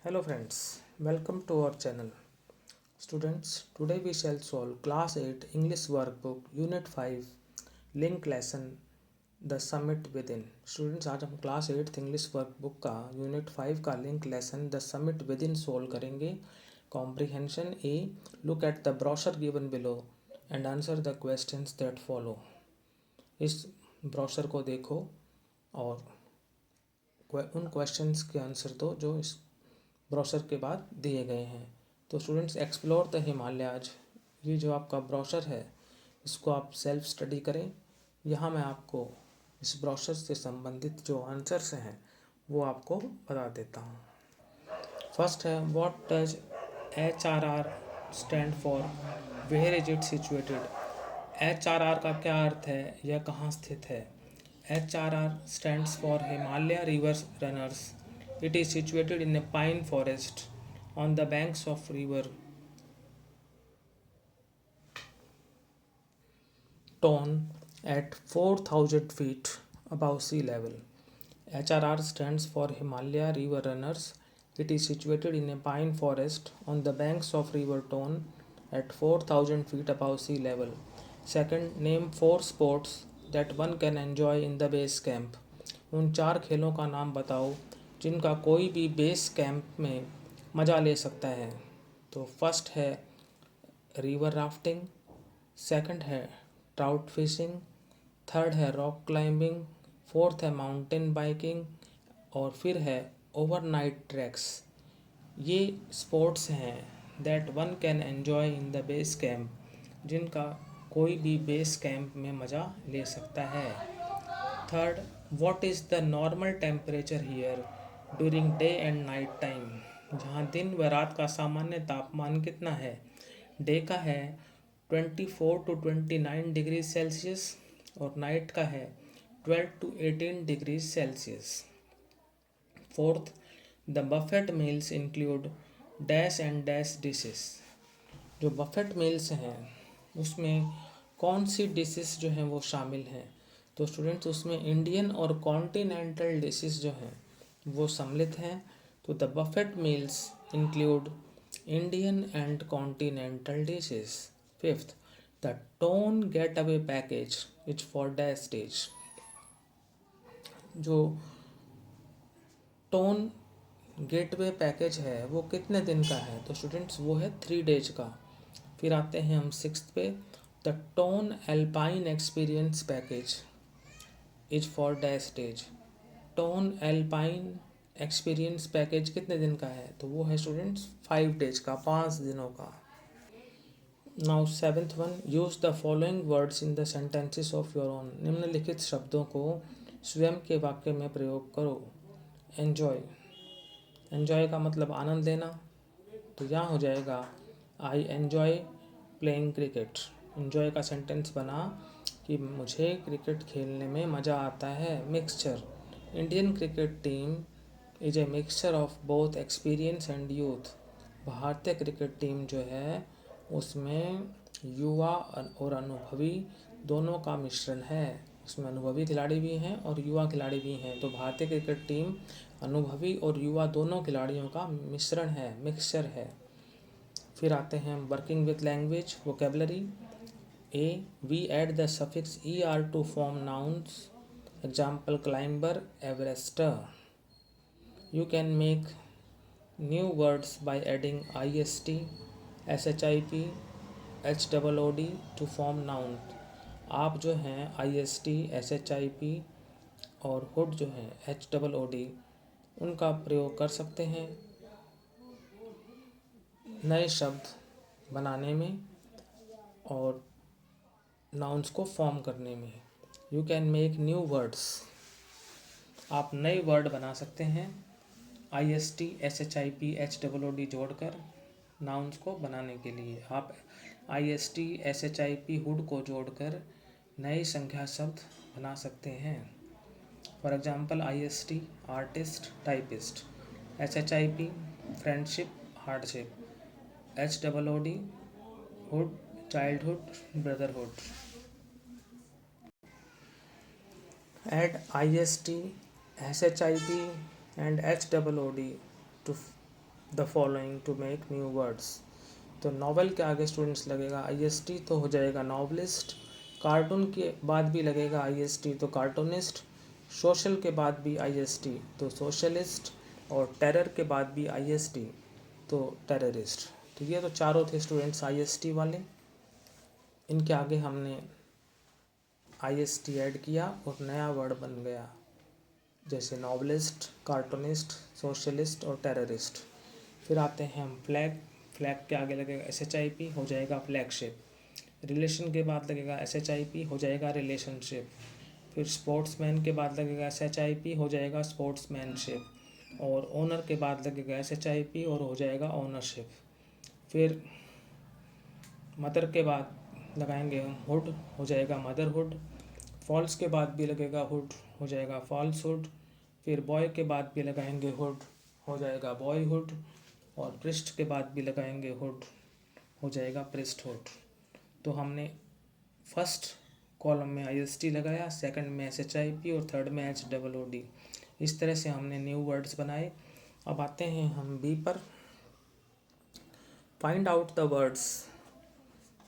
Hello friends, welcome to our channel. Students, today we shall solve class 8 English workbook unit 5 link lesson The Summit Within. Students, आज हम class 8 English workbook का unit 5 का link lesson the summit within solve करेंगे. Comprehension A, look at the brochure given below and answer the questions that follow. इस brochure को देखो और उन क्वेश्चंस के आंसर दो जो इस ब्रोशर के बाद दिए गए हैं. तो स्टूडेंट्स, एक्सप्लोर द हिमालयाज, ये जो आपका ब्रोशर है इसको आप सेल्फ स्टडी करें. यहाँ मैं आपको इस ब्रोशर से संबंधित जो आंसर्स हैं वो आपको बता देता हूँ. फर्स्ट है, what does HRR stand for, where is it situated. HRR का क्या अर्थ है, यह कहाँ स्थित है. HRR stands for Himalaya River Runners. It is situated in a pine forest on the banks of river Ton at 4,000 feet above sea level. HRR stands for Himalaya River Runners. It is situated in a pine forest on the banks of river Ton at 4,000 feet above sea level. Second, name 4 sports that one can enjoy in the base camp. उन 4 खेलों का नाम बताओ जिनका कोई भी base camp में मज़ा ले सकता है. तो फर्स्ट है रिवर राफ्टिंग, सेकंड है ट्राउट फिशिंग, थर्ड है रॉक क्लाइंबिंग, फोर्थ है माउंटेन बाइकिंग और फिर है ओवरनाइट ट्रैक्स. ये स्पोर्ट्स हैं that one can enjoy in the base camp, जिनका कोई भी बेस कैंप में मज़ा ले सकता है. Third, what is the normal temperature here during day and night time. जहाँ दिन व रात का सामान्य तापमान कितना है. डे का है 24 to 29 डिग्री सेल्सियस और नाइट का है 12 to 18 degree Celsius. Fourth, the Buffett meals include dash and dash dishes. जो बफेट मील्स हैं उसमें कौन सी डिशेस जो हैं वो शामिल हैं. तो स्टूडेंट्स, उसमें इंडियन और कॉन्टिनेंटल डिशेस जो हैं वो सम्मिलित हैं. तो the Buffett meals include Indian and continental dishes. Fifth, the tone get away package is for dash stage. जो टोन गेटवे पैकेज है वो कितने दिन का है. तो स्टूडेंट्स, वो है 3 डेज का. फिर आते हैं हम सिक्स्थ पे, the tone alpine experience package is for dash stage. Tone alpine experience package कितने दिन का है. तो वो है स्टूडेंट्स 5 डेज का, 5 दिनों का. Now seventh one, use the following words in the sentences of your own. निम्नलिखित शब्दों को स्वयं के वाक्य में प्रयोग करो. एन्जॉय, एन्जॉय का मतलब आनंद लेना. तो यहाँ हो जाएगा I enjoy playing cricket. Enjoy का सेंटेंस बना कि मुझे क्रिकेट खेलने में मज़ा आता है. Mixture, Indian cricket team is a mixture of both experience and youth. भारतीय क्रिकेट टीम जो है उसमें युवा और अनुभवी दोनों का मिश्रण है. उसमें अनुभवी खिलाड़ी भी हैं और युवा खिलाड़ी भी हैं. तो भारतीय क्रिकेट टीम अनुभवी और युवा दोनों खिलाड़ियों का मिश्रण है, मिक्सचर है. फिर आते हैं working with language vocabulary. A, we add the suffix ER to form nouns. Example, climber, everester. You can make new words by adding IST, SHIP, HOOD to form noun. आप जो हैं IST, SHIP और hood जो है HOOD उनका प्रयोग कर सकते हैं नए शब्द बनाने में और नाउन्स को फॉर्म करने में. You can make new words, आप नए वर्ड बना सकते हैं IST, SHIP, HOOD जोड़कर नाउन्स को बनाने के लिए. आप IST, SHIP, हुड को जोड़कर नए संख्या शब्द बना सकते हैं. For example, IST artist, typist. SHIP friendship, hardship. HOOD hood, childhood, brotherhood. Add IST, SHIP and HOOD to the following to make new words. तो नॉवेल के आगे स्टूडेंट्स लगेगा IST तो हो जाएगा नॉवलिस्ट, कार्टून के बाद भी लगेगा IST तो कार्टूनिस्ट, सोशल के बाद भी IST तो सोशलिस्ट, और टेरर के बाद भी IST तो टेररिस्ट। ठीक है, तो चारों थे स्टूडेंट्स IST वाले। इनके आगे हमने IST ऐड किया और नया वर्ड बन गया, जैसे नॉवलिस्ट, कार्टूनिस्ट, सोशलिस्ट और टेररिस्ट। फिर आते हैं हम फ्लैग। फ्लैग के आगे लगेगा SHIP, हो जाएगा फ्लैगशिप। रिलेशन के बाद लगेगा SHIP, हो जाएगा रिलेशनशिप। फिर स्पोर्ट्समैन के बाद लगेगा SHIP, हो जाएगा स्पोर्ट्समैनशिप। और ओनर के बाद लगेगा SHIP और हो जाएगा ओनरशिप। फिर मदर के बाद लगाएंगे हम हुड, हो जाएगा मदरहुड। फॉल्स के बाद भी लगेगा हुड, हो जाएगा फॉल्सहुड। फिर बॉय के बाद भी लगाएंगे हुड, हो जाएगा बॉयहुड। और प्रिस्ट के बाद भी लगाएंगे हुड, हो जाएगा प्रिस्टहुड। तो हमने फर्स्ट कॉलम में IST लगाया, सेकंड में SHIP और थर्ड में HOOD। इस तरह से हमने न्यू वर्ड्स बनाए। अब आते हैं हम बी पर। Find out the words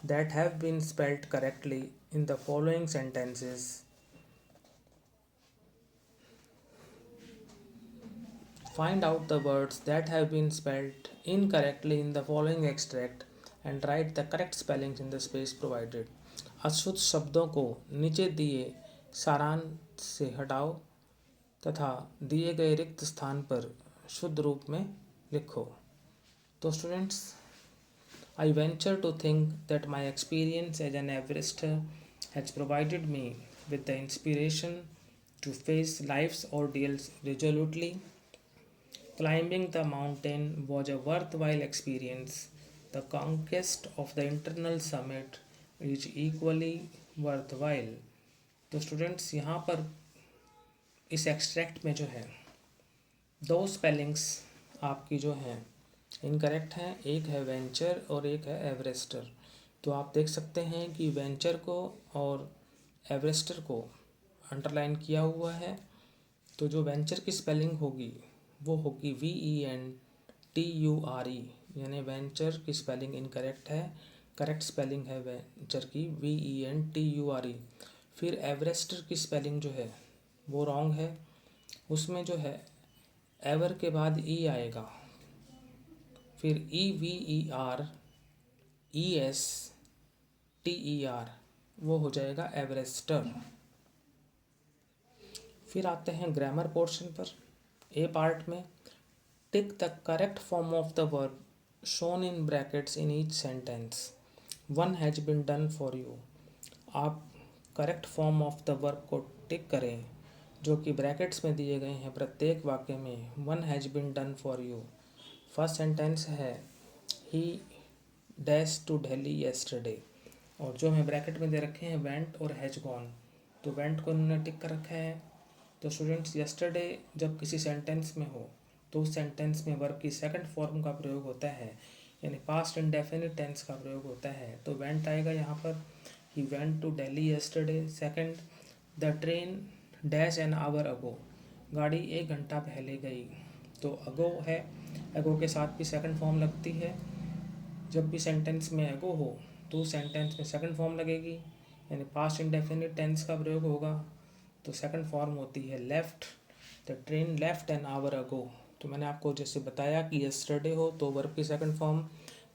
that have been spelled correctly in the following sentences. Find out the words that have been spelled incorrectly in the following extract and write the correct spellings in the space provided. अशुद्ध शब्दों को नीचे दिए सारांश से हटाओ तथा दिए गए रिक्त स्थान पर शुद्ध रूप में लिखो। तो students, I venture to think that my experience as an Everester has provided me with the inspiration to face life's ordeals resolutely. Climbing the mountain was a worthwhile experience. The conquest of the internal summit is equally worthwhile. तो students, यहाँ पर इस extract में जो है दो spellings आपकी जो हैं इनकरेक्ट हैं, एक है वेंचर और एक है एवरेस्टर। तो आप देख सकते हैं कि वेंचर को और एवरेस्टर को अंडरलाइन किया हुआ है। तो जो वेंचर की स्पेलिंग होगी वो होगी VENTURE, यानी वेंचर की स्पेलिंग इनकरेक्ट है। करेक्ट स्पेलिंग है वेंचर की VENTURE। फिर एवरेस्टर की स्पेलिंग जो है वो रॉन्ग है, उसमें जो है एवर के बाद ई आएगा, फिर EVERESTER, वो हो जाएगा एवरेस्टर। फिर आते हैं ग्रामर पोर्शन पर। ए पार्ट में tick the correct form of the verb shown in brackets in each sentence. One has been done for you. आप correct form of the verb को टिक करें जो कि ब्रैकेट्स में दिए गए हैं प्रत्येक वाक्य में। One has been done for you. First sentence है he dash to Delhi yesterday, और जो हमें ब्रैकेट में दे रखे हैं वेंट और हैज गॉन, तो वेंट को उन्होंने टिक कर रखा है। तो स्टूडेंट्स, येस्टरडे जब किसी सेंटेंस में हो तो उस सेंटेंस में वर्ब की सेकंड फॉर्म का प्रयोग होता है, यानी पास्ट इंडेफिनिट टेंस का प्रयोग होता है। तो वेंट आएगा यहाँ पर, he went to Delhi yesterday. Second, the train dash an hour ago, गाड़ी 1 घंटा पहले गई। तो अगो है, अगो के साथ भी सेकंड फॉर्म लगती है। जब भी सेंटेंस में अगो हो तो उस सेंटेंस में सेकंड फॉर्म लगेगी, यानी पास्ट इंडेफिनिट टेंस का प्रयोग होगा। तो सेकंड फॉर्म होती है left, the train left N hour अगो। तो मैंने आपको जैसे बताया कि यस्टरडे हो तो वर्ब की सेकंड फॉर्म,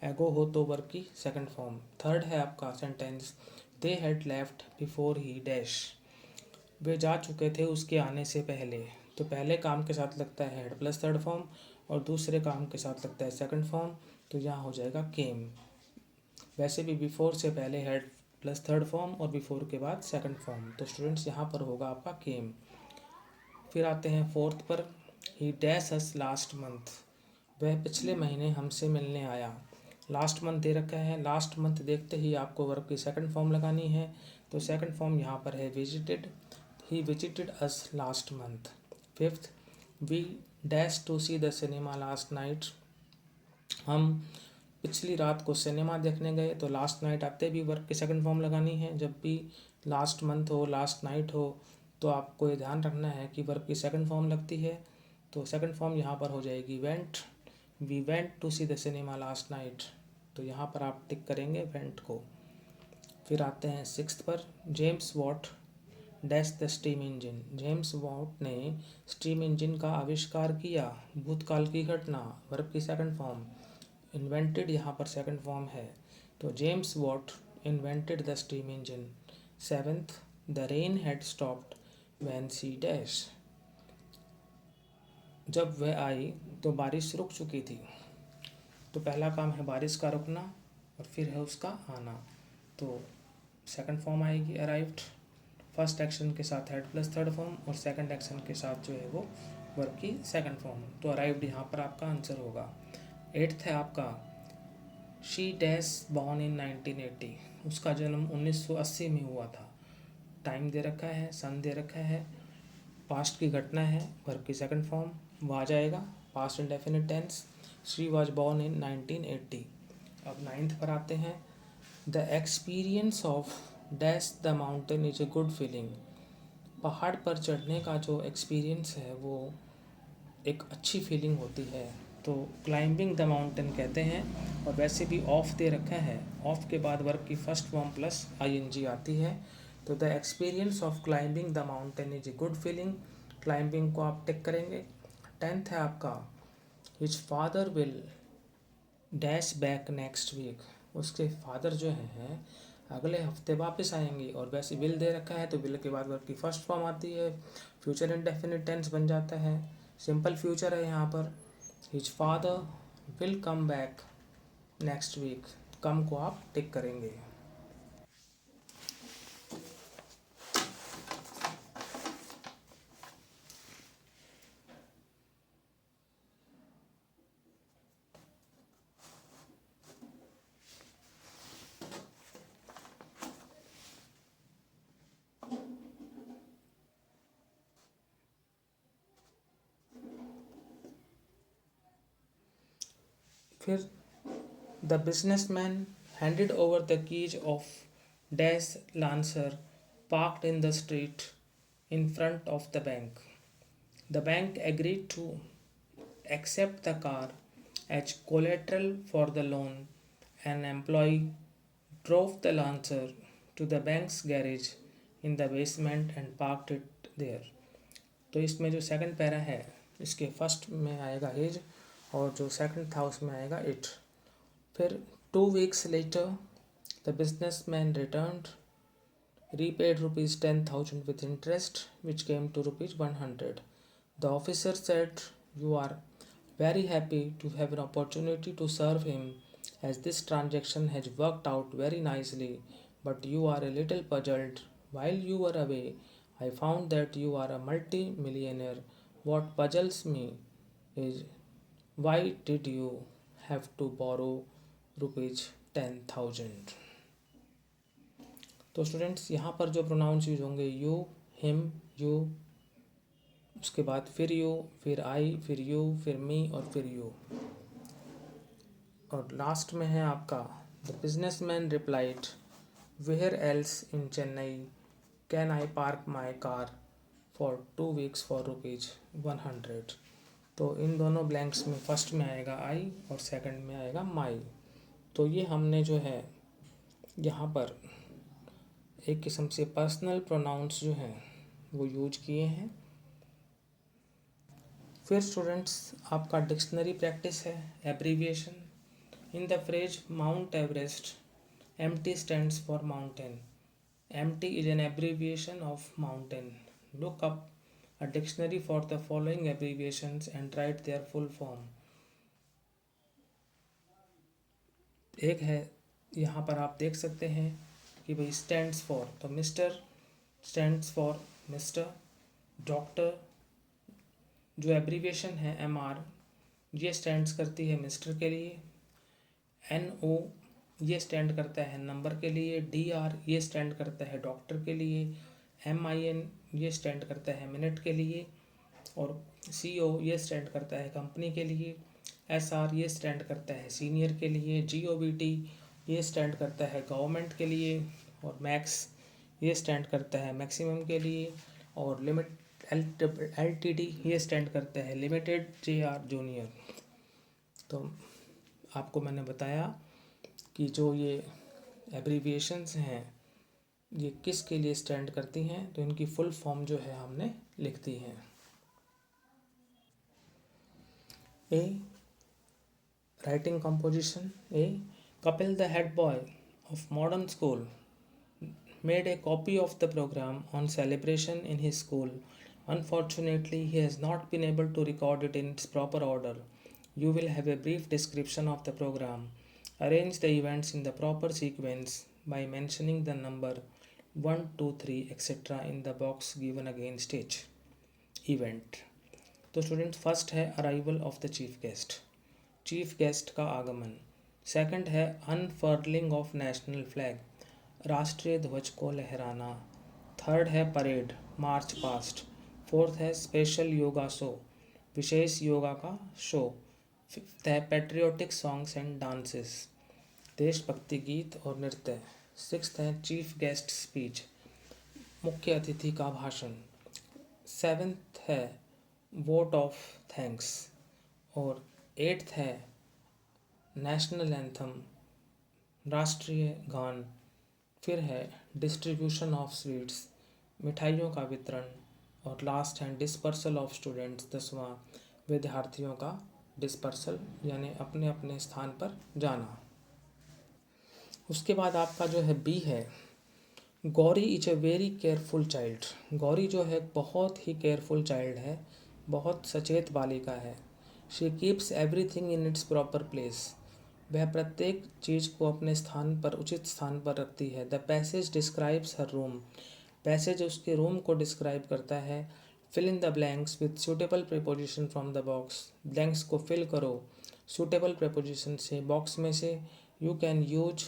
एगो हो तो वर्ब की सेकंड फॉर्म। थर्ड है आपका sentence, they had left before he dash, वे जा चुके थे उसके आने से पहले। तो पहले काम के साथ लगता है हेड प्लस थर्ड फॉर्म और दूसरे काम के साथ लगता है सेकंड फॉर्म, तो यहाँ हो जाएगा केम। वैसे भी बिफोर से पहले हेड प्लस थर्ड फॉर्म और बिफोर के बाद सेकंड फॉर्म, तो स्टूडेंट्स यहाँ पर होगा आपका केम। फिर आते हैं फोर्थ पर, ही डैश अस लास्ट मंथ, वह पिछले महीने हमसे मिलने आया। लास्ट मंथ दे रखा है, लास्ट मंथ देखते ही आपको वर्ब की सेकंड फॉर्म लगानी है। तो सेकंड फॉर्म यहाँ पर है visited, he visited us last month. Fifth, we dash to see the cinema last night, हम पिछली रात को सिनेमा देखने गए। तो लास्ट नाइट आते भी वर्ब की सेकंड फॉर्म लगानी है। जब भी लास्ट मंथ हो, लास्ट नाइट हो, तो आपको ये ध्यान रखना है कि वर्ब की सेकंड फॉर्म लगती है। तो सेकंड फॉर्म यहाँ पर हो जाएगी went, we went to see the cinema last night, तो यहाँ पर आप टिक करेंगे वेंट को। फिर आते हैं सिक्स्थ पर, James Watt dash the steam engine. James Watt ने स्टीम इंजन का आविष्कार किया। भूतकाल की घटना, वर्ब की सेकंड फॉर्म। इन्वेंटेड यहाँ पर सेकंड फॉर्म है, तो James Watt invented the steam engine. Seventh, the rain had stopped when she dash. जब वह आई तो बारिश रुक चुकी थी। तो पहला काम है बारिश का रुकना और फिर है उसका आना, तो सेकंड फॉर्म आएगी अराइव्ड। फर्स्ट एक्शन के साथ हेड प्लस थर्ड फॉर्म और सेकंड एक्शन के साथ जो है वो वर्ब की सेकंड फॉर्म, तो अराइव्ड यहाँ पर आपका आंसर होगा। एट्थ है आपका, शी डैश बॉर्न इन 1980। उसका जन्म 1980 में हुआ था। टाइम दे रखा है, सन दे रखा है, पास्ट की घटना है, वर्ब की सेकंड फॉर्म, वो आ जाएगा past indefinite tense. She was born in 1980। अब नाइन्थ पर आते हैं, the experience of dash the mountain is a good feeling. पहाड़ पर चढ़ने का जो एक्सपीरियंस है वो एक अच्छी फीलिंग होती है, तो क्लाइंबिंग द माउंटेन कहते हैं। और वैसे भी ऑफ दे रखा है, ऑफ के बाद वर्ब की फर्स्ट फॉर्म प्लस आईएनजी आती है, तो the experience of climbing the mountain is a good feeling. Climbing को आप टिक करेंगे। टेंथ है आपका, his father will dash back next week. उसके फादर जो हैं अगले हफ्ते वापस आएंगे, और वैसे विल दे रखा है तो विल के बाद वर्ब की फर्स्ट फॉर्म आती है, फ्यूचर इंडेफिनिट टेंस बन जाता है, सिंपल फ्यूचर है यहाँ पर। His father will come back next week, come को आप टिक करेंगे। फिर the businessman handed over the keys of dash lancer parked in the street in front of the bank. The bank agreed to accept the car as collateral for the loan. An employee drove the Lancer to the bank's garage in the basement and parked it there. तो इसमें जो second para है इसके first में आएगा his, और जो second था उसमें आएगा इट। फिर 2 weeks later the businessman returned, repaid rupees 10,000 with interest, which came to rupees 100. The officer said, "You are very happy to have an opportunity to serve him, as this transaction has worked out very nicely, but you are a little puzzled. While you were away, I found that you are a multi-millionaire. What puzzles me is, why did you have to borrow rupees 10,000। तो students यहाँ पर जो pronounce use होंगे you, him, you, उसके बाद फिर you, फिर आई, फिर यू, फिर मी और फिर यू। और लास्ट में है आपका, the businessman replied, where else in Chennai can I park my car for 2 weeks for rupees 100। तो इन दोनों ब्लैंक्स में फर्स्ट में आएगा आई और सेकंड में आएगा माई। तो ये हमने जो है यहाँ पर एक किस्म से पर्सनल प्रोनाउंस जो हैं वो यूज किए हैं। फिर स्टूडेंट्स आपका डिक्शनरी प्रैक्टिस है, abbreviation. In the phrase mount Everest, MT stands for mountain. MT is an abbreviation of mountain. Look up a dictionary for the following abbreviations and write their full form. एक है यहाँ पर आप देख सकते हैं कि भाई स्टैंड्स फॉर, तो mister stands for mister. Doctor जो एब्रीविएशन है MR, ये स्टैंड्स करती है मिस्टर के लिए। NO ये स्टैंड करता है नंबर के लिए। DR ये स्टैंड करता है डॉक्टर के लिए। MIN ये स्टैंड करता है मिनट के लिए। और CO ये स्टैंड करता है कंपनी के लिए। SR ये स्टैंड करता है सीनियर के लिए। GOVT ये स्टैंड करता है गवर्नमेंट के लिए। और मैक्स ये स्टैंड करता है मैक्सिमम के लिए। और लिमिट LTD ये स्टैंड करता है लिमिटेड, JR जूनियर। तो आपको मैंने बताया कि जो ये एब्रीविएशंस हैं ये किस के लिए स्टैंड करती हैं, तो इनकी फुल फॉर्म जो है हमने लिख दी है। A writing composition. A Kapil the head boy of Modern School made a copy of the program on celebration in his school. Unfortunately, he has not been able to record it in its proper order. You will have a brief description of the program. Arrange the events in the proper sequence by mentioning the number 1, 2, 3, etc. in the box given against each event. तो student first है arrival of the chief guest, chief guest का आगमन। Second है अनफर्लिंग of national flag, राष्ट्रीय ध्वज को लहराना। Third है parade, march past. Fourth है स्पेशल योगा शो, विशेष योगा का शो। फिफ्थ है पेट्रियोटिक सॉन्ग्स एंड डांसेस, देशभक्ति गीत और नृत्य। सिक्स्थ है चीफ गेस्ट स्पीच, मुख्य अतिथि का भाषण। सेवेंथ है वोट ऑफ थैंक्स और एट्थ है नेशनल एंथम, राष्ट्रीय गान। फिर है डिस्ट्रीब्यूशन ऑफ स्वीट्स, मिठाइयों का वितरण। और लास्ट है डिस्पर्सल ऑफ स्टूडेंट्स, 10वां विद्यार्थियों का डिस्पर्सल यानी अपने अपने स्थान पर जाना। उसके बाद आपका जो है बी है, Gauri is a very careful child. Gauri जो है बहुत ही केयरफुल चाइल्ड है, बहुत सचेत बालिका है। She keeps everything in its proper place, वह प्रत्येक चीज़ को अपने स्थान पर, उचित स्थान पर रखती है। The passage describes her room, passage उसके रूम को डिस्क्राइब करता है। Fill in the blanks with suitable preposition from the box, blanks को फिल करो सूटेबल प्रीपोजिशन से, बॉक्स में से। You can use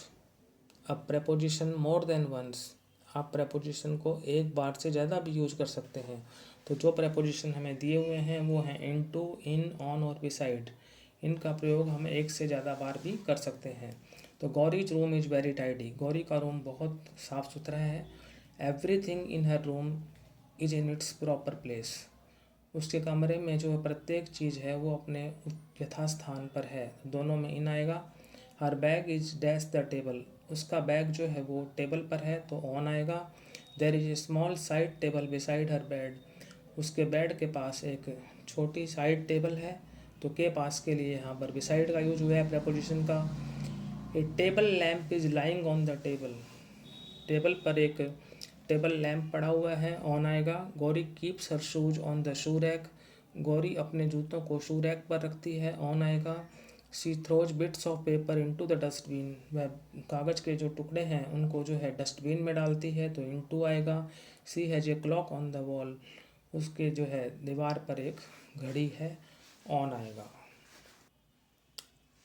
a preposition more than once, आप प्रेपोजिशन को एक बार से ज़्यादा भी यूज कर सकते हैं। तो जो प्रेपोजिशन हमें दिए हुए हैं वो हैं इनटू, इन, ऑन और बिसाइड। इनका प्रयोग हम एक से ज़्यादा बार भी कर सकते हैं। तो गौरीज room is very tidy, Gauri का रूम बहुत साफ़ सुथरा है। Everything in her room is in its proper place, उसके कमरे में जो प्रत्येक चीज़ है वो अपने यथास्थान पर है, दोनों में इन आएगा। Her bag is dash the table, उसका बैग जो है वो टेबल पर है तो ऑन आएगा। There is a small side table beside her bed, उसके बेड के पास एक छोटी साइड टेबल है तो के पास के लिए यहाँ पर बिसाइड का यूज हुआ है प्रेपोजिशन का। A table lamp is lying on the table, table पर एक टेबल लैम्प पड़ा हुआ है, ऑन आएगा। Gauri keeps her shoes on the shoe rack, Gauri अपने जूतों को शू रैक पर रखती है, ऑन आएगा। She throws bits of paper into the dustbin, वह कागज़ के जो टुकड़े हैं उनको जो है डस्टबिन में डालती है तो इनटू आएगा। She has a clock on the wall, उसके जो है दीवार पर एक घड़ी है, ऑन आएगा।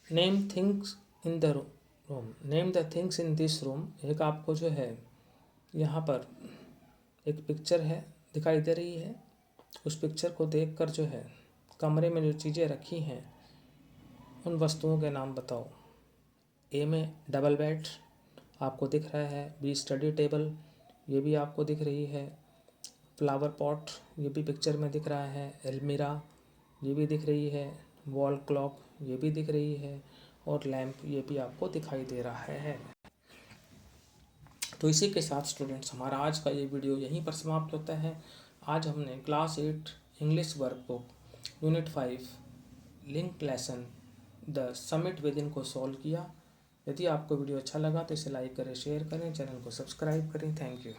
Name things in the room, name the things in this room, एक आपको जो है यहाँ पर एक पिक्चर है दिखाई दे रही है, उस पिक्चर को देखकर जो है कमरे में जो चीज़ें रखी हैं उन वस्तुओं के नाम बताओ। ए में डबल बेड आपको दिख रहा है, बी स्टडी टेबल ये भी आपको दिख रही है, फ्लावर पॉट ये भी पिक्चर में दिख रहा है, अलमीरा ये भी दिख रही है, वॉल क्लॉक ये भी दिख रही है और लैंप ये भी आपको दिखाई दे रहा है। तो इसी के साथ स्टूडेंट्स हमारा आज का ये वीडियो यहीं पर समाप्त होता है। आज हमने class 8 English workbook unit 5 link lesson the summit with in को सॉल्व किया। यदि आपको वीडियो अच्छा लगा तो इसे लाइक करें, शेयर करें, चैनल को सब्सक्राइब करें। Thank you.